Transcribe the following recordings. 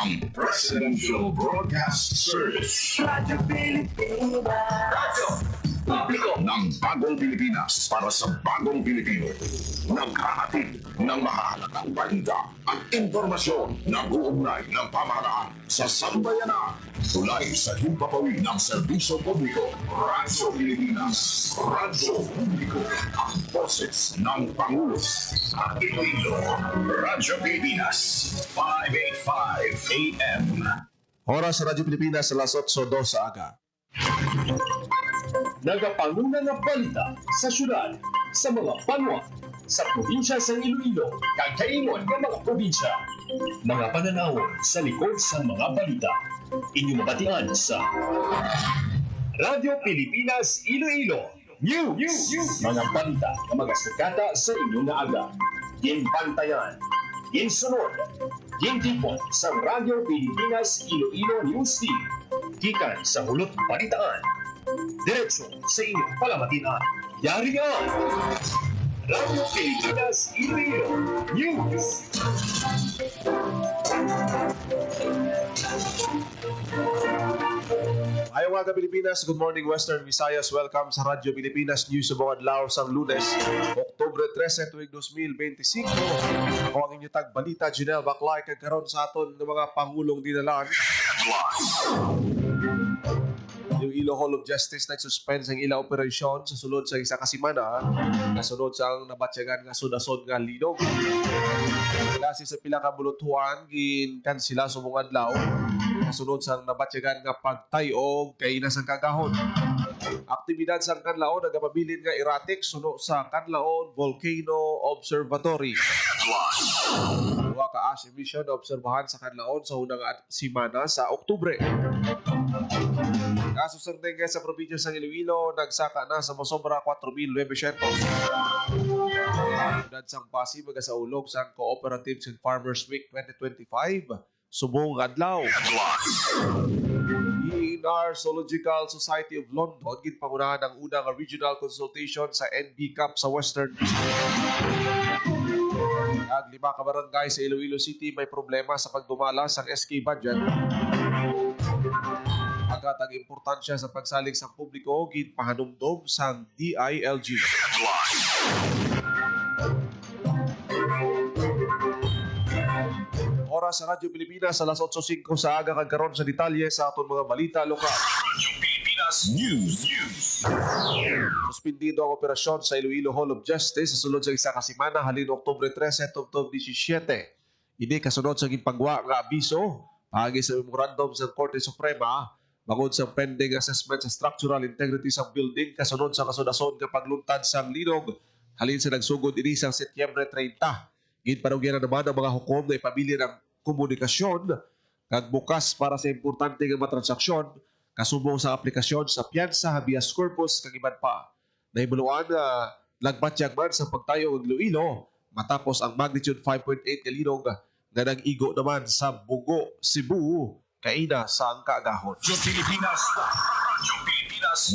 ang Presidential Broadcast Service. Radyo Pilipinas. Radyo Publiko ng Bagong Pilipinas para sa Bagong Pilipino. Naghahatid ng mahalagang balita at impormasyon na uugnay ng pamahalaan sa sambayanan. Tulay sa himpapawid ng serbisyo publiko. Radyo Pilipinas. Radyo Publiko. Ang boses ng Pangulo sa Iloilo. Radyo Pilipinas. 585 AM. Oras sa Radyo Pilipinas, alas 8:02 sa aga. Nagapanguna nga balita sa syudad, sa mga banwa, sa probinsya sa Iloilo, kagkaingon ng mga probinsya. Mga pananawon sa likod sa mga balita. Inyong mabatian sa Radyo Pilipinas Iloilo News. Mga balita na magasukata sa inyong naaga. Ginbantayan, ginsunod, gintipon sa Radyo Pilipinas Iloilo News Team. Gikan sa hulot balitaan. Diretso sa inyong palamatinan. Yari ang Radyo Pilipinas Iloilo News. Ayaw mga Pilipinas, good morning Western Visayas. Welcome sa Radyo Pilipinas News sa mga adlaw sa Lunes, Oktubre 13, tuwing 2025. Ako ang inyong tagbalita, Janelle Baclay, kagkaroon sa aton ng mga pangulong dinalaan. Yung Iloilo Hall of Justice nag-suspend sa ilang operasyon sa sulod sa isa kasimana nasunod sa ang nabatyagan nga sudasod nga linog. Klase sa pila ka bulutuan ginkan sila sumong adlaw nasunod sa nabatyagan nga pagtayog kay nasang kagahon. Aktibidad sa Kanlaon nagapabilin nga erratic suno sa Kanlaon Volcano Observatory. Duha ka ash emission na obserbahan sa Kanlaon sa unang simana sa Oktubre. Kaso sa dengue sa probinsya sa Iloilo, nagsaka na sa mosobra 4,900. Unad sang Pasig sa ulog sa Cooperatives and Farmers Week 2025, subong adlaw. ENR Zoological Society of London ginpangunahan ang unang regional consultation sa NB Cup sa Western. Ang 5 ka barangay sa Iloilo City may problema sa pagdumala sa SK budget. Ang importansya sa pagsalig sa publiko ginpahanumdom sa DILG. Oras sa Radyo Pilipinas alas 8:05 sa aga kagkaroon sa detalye sa aton mga balita lokal. Radyo Pilipinas News. Suspindido ang operasyon sa Iloilo Hall of Justice sa sulod sa isa ka semana halin Oktubre 13 hangtod 17. Ini kasunod sa ginpagwa nga abiso pagi sa memorandum sa Korte Suprema bangod sa pending assessment sa structural integrity sa building kasunod sa kasudason nga pagluntad sa linog halin sa nagsugod ini sa Setyembre 30. Ginpanugyan na naman ang mga hukom na ipamili ng komunikasyon kag bukas para sa importante nga matransaksyon kasubong sa aplikasyon sa piyansa, habeas corpus kag iban pa. Nahibuluan na lagbatyag man sa pagtayo ng Iloilo matapos ang magnitude 5.8 nga linog nga nag-igo naman sa Bugo, Cebu kaina sa ang kaagahon. Radyo Pilipinas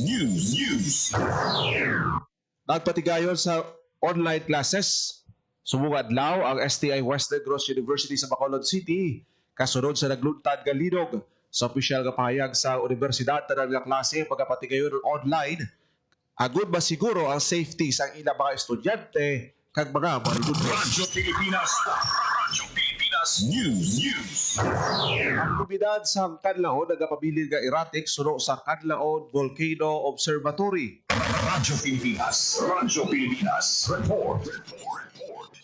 News. Nagpatigayon sa online classes. Sumong adlaw ang STI West Negros University sa Bacolod City kasunod sa nagluntad nga linog. Sa opisyal nga pahayag sa universidad tanang nga klase pagpatigayon online. Agud ba siguro ang safety sa ilang mga estudyante kag mga manunod. Radyo Pilipinas News. Ang aktibidad sa Kanlaon nagapabilin nga erratic suno sa Kanlaon Volcano Observatory. Radyo Pilipinas. Report.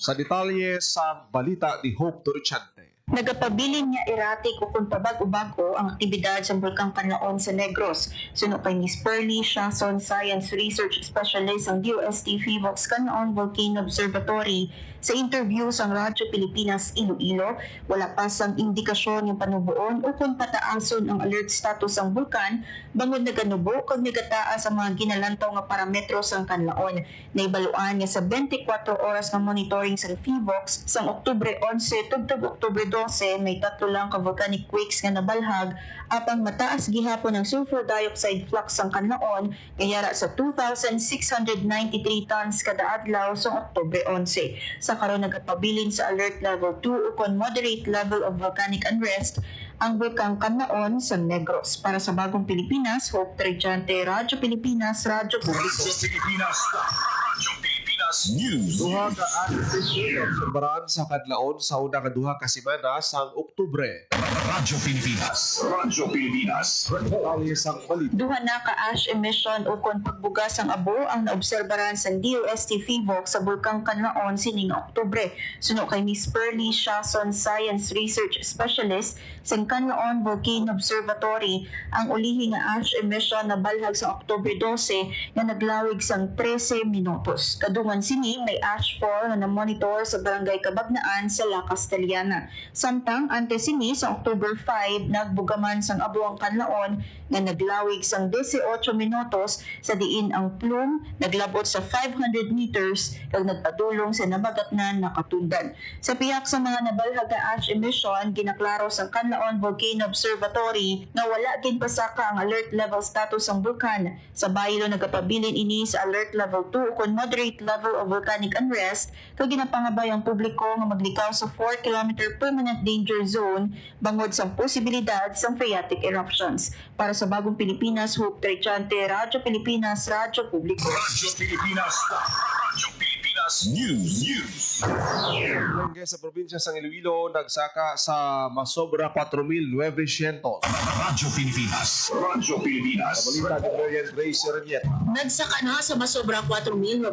Sa detalye sa balita ni Hope Torrichante. Nagapabilin niya erratic o kung pabag-ubago ang aktibidad sa Bulkang Kanlaon sa Negros. Suno kay Miss Pearly Shanson, Science Research Specialist ang DOST FIVOX Kanlaon Volcano Observatory. Sa interview sa Radyo Pilipinas Iloilo, wala pa sang indikasyon yung panubuon o kung pataason ang alert status ang bulkan bangod naganubo kag nagataas ang mga ginalantaw nga parametro sang Kanlaon. Naibaluan niya sa 24 oras nga monitoring sa FIVOX sang Oktubre 11 tugtog Oktubre 2 12, may 3 lang ka volcanic quakes nga nabalhag apang mataas gihapon ang sulfur dioxide flux ang kanlaon kayara sa 2,693 tons kada adlaw sa Oktubre 11. Sa karon nagapabilin sa alert level 2 ukon moderate level of volcanic unrest ang bulkang Kanlaon sa Negros. Para sa Bagong Pilipinas, Hope Trichante, Radyo Pilipinas, Radyo Publiko. Radyo Pilipinas. Radyo Pilipinas News. Duha ka atisyon obserbaran sa kadlaon sa una ka duha ka semana sa Oktubre. Radyo Pilipinas. Radyo Pilipinas. Ang isang balita. Duha na ka ash emission ukon pagbugas ang abo ang naobserbaran sa DOST FIVOC sa bulkang Kanlaon sining Oktubre. Suno kay Miss Pearly Shason, Science Research Specialist sa Kanlaon Volcano Observatory, ang ulihi nga ash emission na balhag sa Oktubre 12 nga naglawig sang 13 minutos. Kadungan sini may ash fall na na-monitor sa Barangay Kabagnaan sa La Castellana. Samtang ante sini sa October 5 nagbugaman sang abo ang Kanlaon nga naglawig sang 18 minutos sa diin ang plume naglabot sa 500 meters kag nagpadulong sa nabagatnan na katundan. Sa piyak sa mga nabalhag nga ash emission, ginaklaro sang Kanlaon Volcano Observatory na wala gid pasaka ang alert level status ang bulkan. Sa baylo nagapabilin ini sa alert level 2 kon moderate level of volcanic unrest kag ginapangabay ang publiko nga maglikaw sa 4 km permanent danger zone bangod sa posibilidad sa phreatic eruptions. Para sa Bagong Pilipinas, Hope Trichante, Radyo Pilipinas, Radyo Publiko. Radyo Pilipinas. Radyo Pilipinas News. Barangay sa probinsya sa Iloilo nagsaka sa masobra 4,900. Radyo Pilipinas. Radyo Pilipinas. Balita ni Marian Grace Renieta. Nagsaka na sa masobra 4,900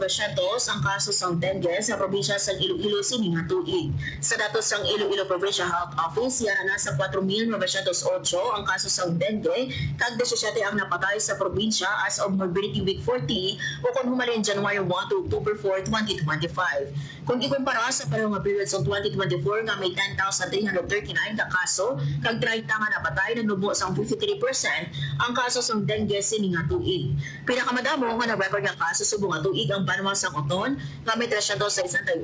ang kaso ng dengue sa probinsya sa Iloilo sining tuig. Sa datos ng Iloilo Provincial Health Office, yara na sa 4,908 ang kaso ng dengue, kag 17 ang napatay sa probinsya as of Morbidity Week 40 o kung humalin January 1 to October 4, 2025. Kung ikumpara sa parehong nga period sa 2024 nga may 10,339 na kaso, kag 30 nga napatay na nubo sa 53% ang kaso ng dengue sining tuig. Pinakamadamo nga na-record ng kaso sa buong tuig ang Banwa sa Coton nga may 368,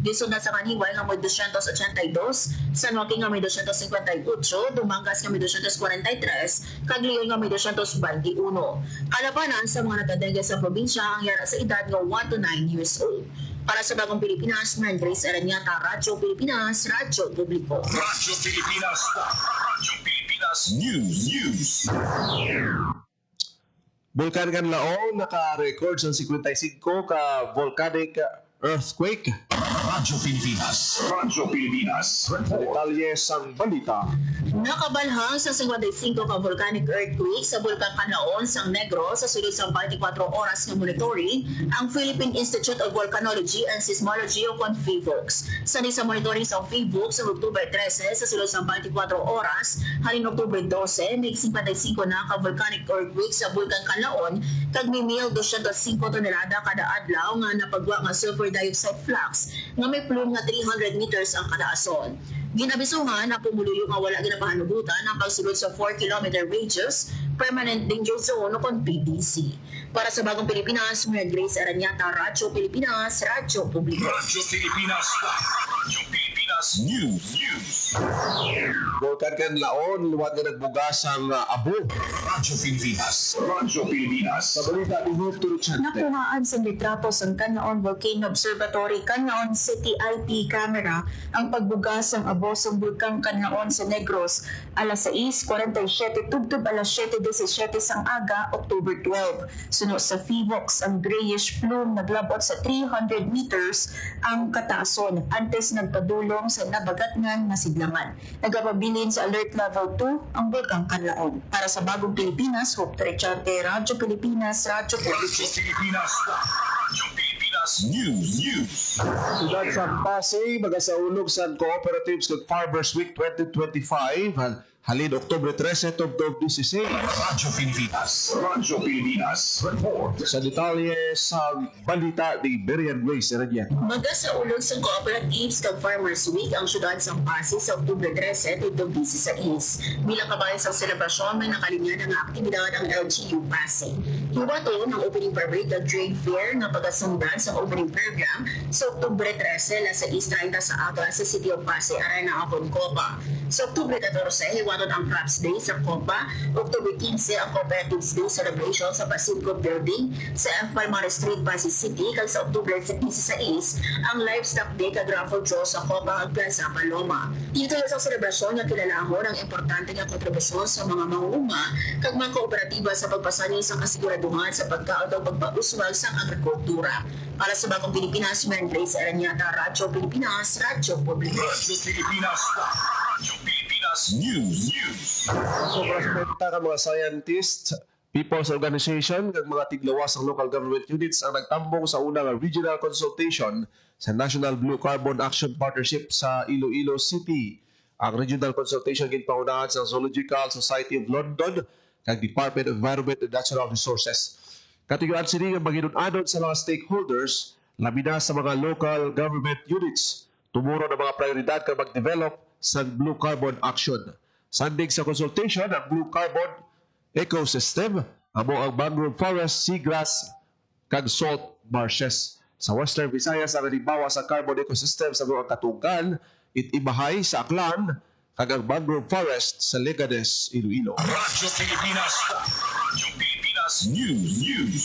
Gisunod sa Kaniway nga may 282, San Joaquin nga may 258, Dumangas nga may 243, kag Leon nga may 221. Kalabanan sa mga nagkadengue sa probinsya ang yara sa edad nga 1 to 9 years old. Para sa Bagong Pilipinas, Marian Grace Renieta, Radyo Pilipinas, Radyo Publiko. Radyo Pilipinas. Radyo Pilipinas News. Bulkan Kanlaon naka-record sa 55 ka volcanic earthquake. Radyo Pilipinas. Radyo Pilipinas. Detalye sang balita. Nakabalhang sa 55 ka volcanic earthquake sa Bulkan Kanlaon sa Negros sa sulod sa 24 oras ng monitoring ang Philippine Institute of Volcanology and Seismology o FIVOX. Sa monitoring sa FIVOX sa October 13 sa sulod sa 24 oras halin October 12 may 55 na ka volcanic earthquake sa Bulkan Kanlaon kag may 1,205 tonelada kada adlaw nga napagwa nga sulfur dioxide flux nga may plume nga 300 meters ang kada ason. Ginabisuhan na pumuluyo nga wala ginapahanugutan ang pagsulod sa 4 km radius permanent danger zone o kon PDC. Para sa Bagong Pilipinas, Marian Grace Renieta, Radyo Pilipinas, Radyo Publiko. Radyo Pilipinas. Radyo Pilipinas News. Bulkan Kanlaon luwat nga nagbugas ang abo. Radyo Pilipinas. Radyo Pilipinas. Sa balita ni Hope Trichante. Nakuhaan sa litrato sa Kanlaon Volcano Observatory, Kanlaon City IP camera ang pagbugas ng abo sa bulkang Kanlaon sa Negros alas 6:47 tubtob alas 7:17 sang aga, October 12. Suno sa FIVOX ang grayish plume naglabot sa 300 meters ang kataason antes nagpadulong sa nabagatngan na sidlangan. Nagapabilin sa alert level 2 ang bulkang Kanlaon. Para sa Bagong Pilipinas, Hope Trichante, Radyo Pilipinas, Radyo Publiko. Radyo Pilipinas. Radyo Pilipinas News. Sudad sa Pasay, magasaulog sa Cooperatives kag Farmers Week 2025. halin Oktubre 13 tubtob 16. Radyo Pilipinas. Radyo Pilipinas. Report. Sa detalye sa balita ni Berian Grace Heredieta. Magasaulog sa cooperatives kag Farmers Week ang syudad sa Pasig sa Oktubre 13 tubtob 16. Bilang kabayan sa selebrasyon may nakalinya ng aktibidad ang LGU Pasig. Hiwato ng opening parade at trade fair na pagasundan sa opening program sa Oktubre 13 sa 6:30 sa aga sa City of Pasig Arena Apon Copa. Sa Oktubre 14, hiwaton ang Crops Day sa Copa. Oktubre 15, ang Cooperatives Day celebration sa Pacifico Building sa F. Palmares Street, Pasig City. Kag sa Oktubre 16, ang Livestock Day kag raffle draw sa Copa ag Plaza Paloma. Dito sa selebrasyon nga kilalahon ang importante nga kontribusyon sa mga mangunga kag mga kooperatiba sa pagpasanyo sa kasiguraduhan sa pagkaon ug pagpauswag sa agrikultura. Para sa Bagong Pilipinas, Mary Grace Aranyata, Radyo Pilipinas, Radyo Publiko. Radyo Pilipinas. Radyo Pilipinas News. Sobrang spenta ka mga scientists, people's organization, kag mga tiglawas ng local government units ang nagtambong sa unang regional consultation sa National Blue Carbon Action Partnership sa Iloilo City. Ang regional consultation ginpangunahan sa Zoological Society of London kag Department of Environment and Natural Resources. Katiguan sini nga maginud-anod sa mga stakeholders, labi na sa mga local government units, tumuro ng mga prioridad kag mag-develop sa Blue Carbon Action. Sandig sa consultation ang Blue Carbon Ecosystem, amo ang mangrove forest, seagrass, kag salt marshes. Sa Western Visayas ang halimbawa sa carbon ecosystem sa mga katugan, itibahay sa Aklan, kag ang mangrove forest sa Leganes, Iloilo. Radyo Pilipinas. Radyo Pilipinas News.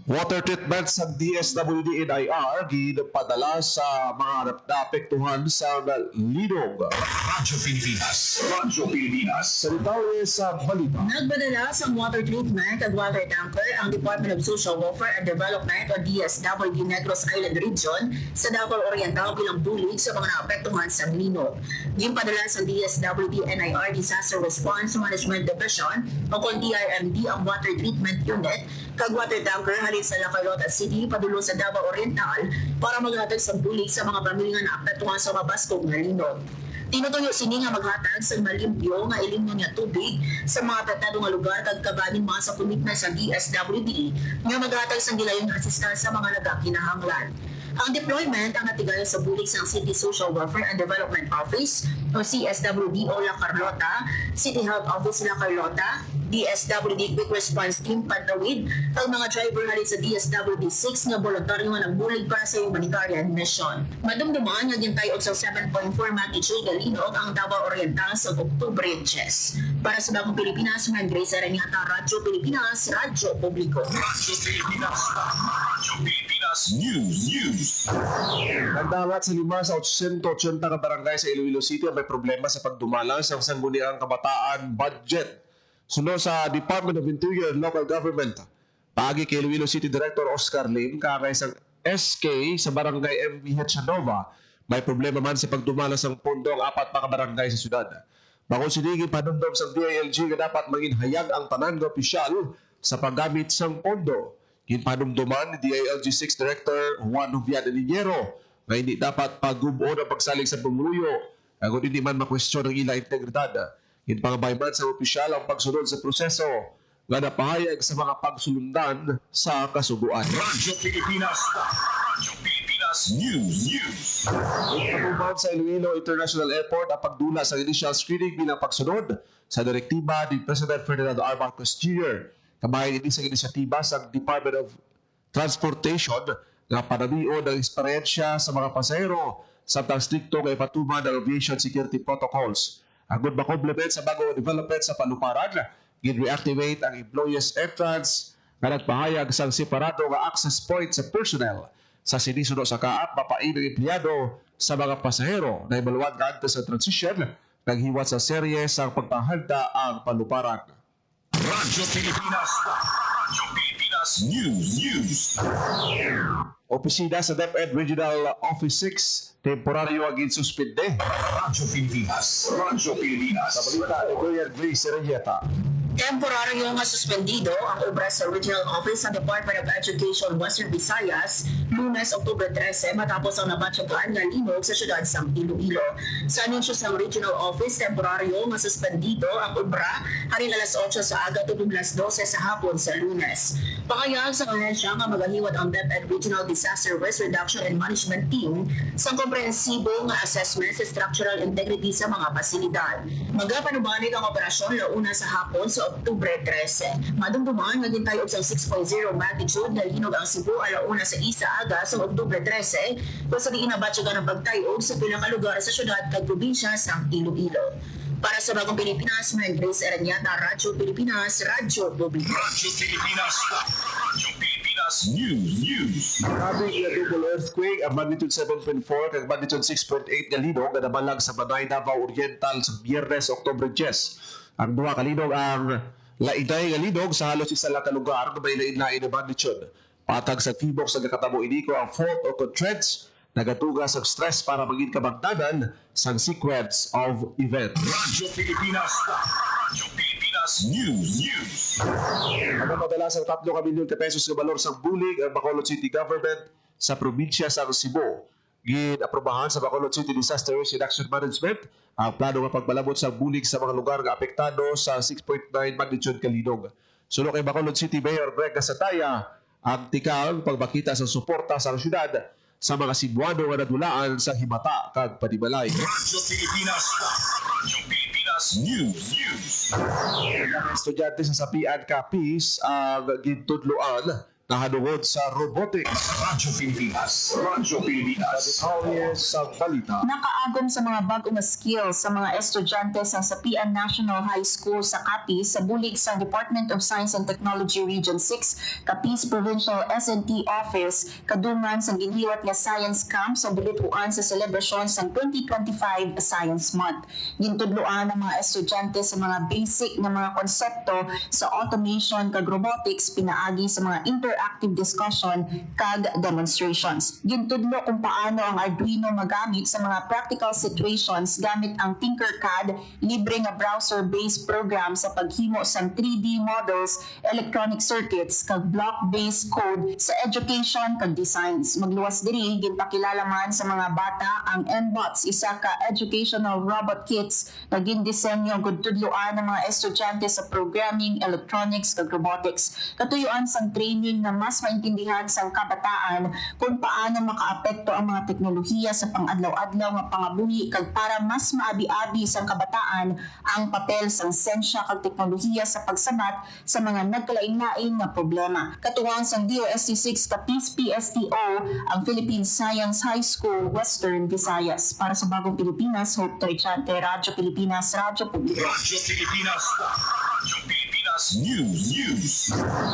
Water treatment sa DSWD NIR ginpadala sa mga naapektuhan sa linog. Radyo Pilipinas. Radyo Pilipinas. Sa detalye sa balita. Nagbadala sa water treatment at water tanker ang Department of Social Welfare and Development o DSWD Negros Island Region sa Davao Oriental bilang bulig sa mga naapektuhan sa linog. Ginpadala sa DSWD NIR Disaster Response Management Division o kung DRMD ang water treatment unit kag water tanker halin sa Lacarota City padulong sa Davao Oriental para maghatag sa bulig sa mga pamilya na naapektuhan sa mabaskog nga linog. Tinutuyo sini nga maghatag sa malimpyo nga ilimnon nga tubig sa mga apektado nga lugar kag kabanin mga sa komitna sa DSWD nga maghatag sa gilayon nga asistensya sa mga nagakinahanglan. Ang deployment ang natigayon sa bulig sa City Social Welfare and Development Office o CSWD o La Carlota, City Health Office La Carlota, DSWD Quick Response Team Pantawid, ang mga driver halin sa DSWD 6 nga voluntaryo nga nagbulig para sa humanitarian mission. Madumduman nga gintayog sa 7.4 magnitude nga linog ang Davao Oriental sa Oktubre 10. Para sa Bagong Pilipinas, Mary Grace Aranyata, Radyo Pilipinas, Radyo Publiko. Radyo Pilipinas. Radyo Pilipinas News. Nagdagat sa 5 sa 880 ka barangay sa Iloilo City ang may problema sa pagdumalang sa sangguniang kabataan budget. Sunod sa Department of Interior and Local Government, paagi kay Iloilo City Director Oscar Lim, kakay sa SK sa barangay MVH Nova, may problema man sa pagdumala sa pondo ang 4 pa ka barangay sa syudad. Bakong sinigi panundom sa DILG nga dapat manginhayag ang tanan nga opisyal sa paggamit sa pondo. Ginpanumduman ni DILG 6 Director Juan Jovian Liniero na hindi dapat pag-ubuo ng pagsalig sa pamuluyo kung hindi man makwestiyon ang ilang integridad. Ginpangabayman sa opisyal ang pagsunod sa proseso nga napahayag sa mga pagsulundan sa kasuguan. Radyo Pilipinas. Radyo Pilipinas News. Ipatuman sa Iloilo International Airport ang pagdula sa initial screening bilang pagsunod sa direktiba ni President Ferdinand R. Marcos Jr. Kamay ini sa inisyatiba sa Department of Transportation na panamion ng eksperyensya sa mga pasahero samtang strikto nga ipatuman ng aviation security protocols. Agud ma-complement sa bagong development sa paluparan, gin-reactivate ang employees entrance nga nagpahayag sa separado nga access point sa personnel. Sa sinisunod sa kaap, mapain ang empleyado sa mga pasahero na ibaluan nga sa transition, naghiwat sa serye sa pagpahanda ang paluparan. Radyo Pilipinas. Radyo Pilipinas News. Opisina sa DepEd Regional Office 6, temporaryo ang insuspinde. Radyo Pilipinas. Radyo Pilipinas. Sa balita ni Berian Grace Heredieta. Temporaryo nga suspendido ang obra sa Regional Office ng Department of Education Western Visayas Lunes, Oktubre 13 matapos ang nabatyagaan nga linog sa siyudad sang Iloilo. Sa anunsyo sang Regional Office, temporaryo nga suspendido ang obra haring alas 8 sa aga tubig alas 12 sa hapon sa Lunes. Pakayag sa ahensya nga magahiwat ang DepEd Regional Disaster Risk Reduction and Management Team sa komprehensibo nga assessment sa structural integrity sa mga pasilidad. Magapanubanig ang operasyon launa sa hapon sa Oktubre 13. Madumduman nga gintay og 6.0 magnitude na linog ang Cebu alauna sa isa aga sa Oktubre 13 kung sa diinabatyagan ang pagtayog sa pilang lugar sa syudad kag probinsya sang Iloilo. Para sa Bagong Pilipinas, may Grace Aranyata, Radyo Pilipinas, Radyo Publiko. Radyo Pilipinas. Radyo Pilipinas News. Having a double earthquake, ang magnitude 7.4 kag magnitude 6.8 nga linog nga nabalag sa Banay, Davao Oriental sa Biyernes, Oktubre 10. Ang duha ka linog ang lainay nga linog sa halos isa lang ka lugar na may lain-lain na magnitude. Patag sa tibok sa nakatabo iniko ang fault o contrents nagatugas ang stress para maging kabangdanan sa sequence of events. Radyo Pilipinas. Radyo Pilipinas News. Ang madalas ang 3 milyon ka pesos na balor sa bulig ang Bacolod City Government sa probinsya sa Cebu. Ginaprobahan sa Bacolod City Disaster Risk Reduction Management ang plano ng pagbalabot sa bulig sa mga lugar nga apektado sa 6.9 magnitude kalinog. Sulok kay Bacolod City Mayor Greg Casataya ang tikang pagbakita sa suporta sa syudad sa mga Cebuano nga nadulaan sa himata kag panimalay. Radyo Pilipinas. Radyo Pilipinas News. Estudyante sa Sapian Capiz ang gintudloan na hanungod sa robotics. Radyo Pilipinas. Radyo Pilipinas. Detalles sa balita. Nakaagom sa mga bagong skills sa mga estudyante sa Sapian National High School sa Capiz sa bulig sa Department of Science and Technology Region 6, Capiz Provincial S&T Office, kadungan sa ginhiwat nga Science Camp sa bilituan sa celebration sa 2025 Science Month. Gintudloan ang mga estudyante sa mga basic na mga konsepto sa automation kag robotics pinaagi sa mga interactive discussion kag demonstrations. Gintudlo kung paano ang Arduino magamit sa mga practical situations gamit ang Tinkercad, libre nga browser-based program sa paghimo sa 3D models, electronic circuits kag block-based code sa education kag designs. Magluwas diri ginpakilala man sa mga bata ang MBOTS, isa ka educational robot kits na gindisenyo gud tudloan ng mga estudyante sa programming, electronics kag robotics. Katuyuan sang training na mas maintindihan sang kabataan kung paano makaapekto ang mga teknolohiya sa pang-adlaw-adlaw nga pangabuhi kag para mas maabi-abi sang kabataan ang papel sang sensya kag teknolohiya sa pagsabat sa mga nagkalain-lain nga problema. Katuwang sang DOST6 Capiz PSTO ang Philippine Science High School, Western Visayas. Para sa Bagong Pilipinas, Hope Trichante, Radyo Pilipinas, Radyo Publiko. Radyo Pilipinas. Radyo Pilipinas News.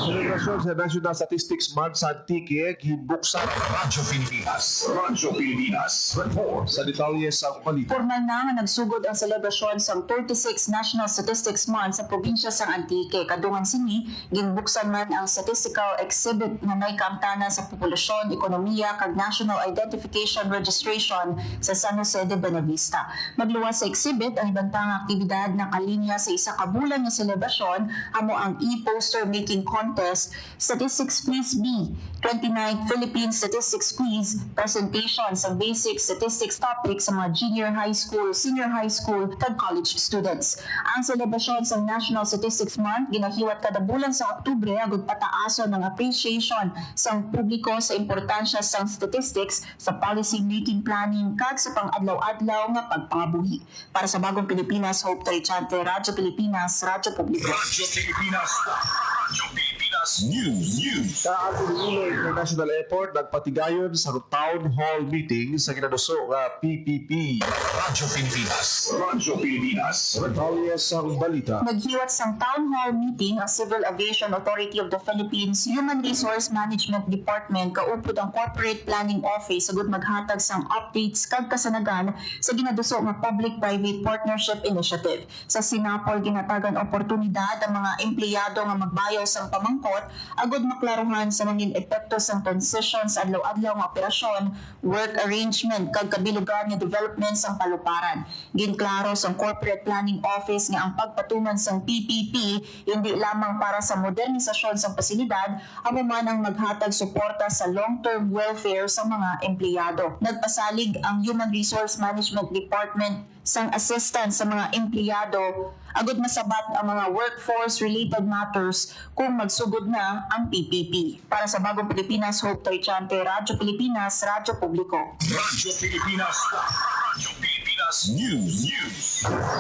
Selebrasyon sa National Statistics Month sa Antique, gibuksan Radyo Pilipinas. Radyo Pilipinas. Report. sa detalles sa balita. Formal na nga nagsugod ang selebrasyon sa 36 National Statistics Month sa probinsya sa Antique. Kadungan sini, ginbuksan man ang statistical exhibit na may kaamtana sa populasyon, ekonomiya, kag National Identification Registration sa San Jose de Buenavista. Magluwas sa exhibit ang ibang pang aktibidad na kalinya sa isa ka bulan nga selebrasyon amo ang e-poster making contest, Statistics Quiz B, 29th Philippine Statistics Quiz, presentation sa basic statistics topics sa mga junior high school, senior high school, kag college students. Ang selebrasyon sa National Statistics Month ginahiwat kada bulan sa Oktubre agud pataason ng appreciation sa publiko sa importansya sa statistics sa policy making planning kag sa pang-adlaw-adlaw nga pagpangabuhi. Para sa Bagong Pilipinas, Hope Trichante, Radyo Pilipinas, Radyo Publiko. Radyo Pilipinas. Radyo Pilipinas News. Sa Iloilo International Airport, nagpatigayon sa town hall meeting sa kinaduso nga PPP. Radyo Pilipinas. Radyo Pilipinas. Detalles sa balita. Naghiwat sang town hall meeting ang Civil Aviation Authority of the Philippines Human Resource Management Department kaupod ang Corporate Planning Office sagud maghatag sang updates kag kasanagan sa ginaduso nga Public-Private Partnership Initiative. Sa Sinapol ginatagan oportunidad ang mga empleyado nga magbayaw sang pamangkot report agod maklaruhan sa mga epekto sa transition sa adlaw-adlaw nga operasyon, work arrangement kag kabilugan nga development sa paluparan. Ginklaro sa Corporate Planning Office nga ang pagpatuman sa PPP hindi lamang para sa modernisasyon sa pasilidad, amo man ang maghatag suporta sa long-term welfare sa mga empleyado. Nagpasalig ang Human Resource Management Department sang assistance sa mga empleyado agud masabat ang mga workforce-related matters kung magsugod na ang PPP. Para sa Bagong Pilipinas, Hope Toychante, Radyo Pilipinas, Radyo Publiko. Radyo Pilipinas. Radyo Pilipinas News.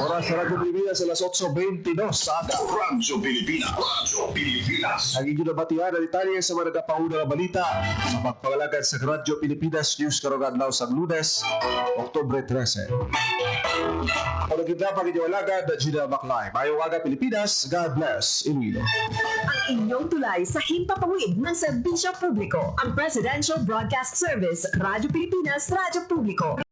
Oras sa Radyo Pilipinas alas 8:22 sa aga. Radyo Pilipinas. Radyo Pilipinas. Ang inyong nabatihan na detalye sa mga nagpauna nga balita sa pagpangalagan sa Radyo Pilipinas News karong adlaw sa Lunes, Oktubre 13. Pagkita pa inyong alagad na Gina Maclay. Mayong aga Pilipinas, God bless Iloilo. Ang inyong tulay sa himpapawid ng serbisyo publiko, ang Presidential Broadcast Service, Radyo Pilipinas, Radyo Publiko.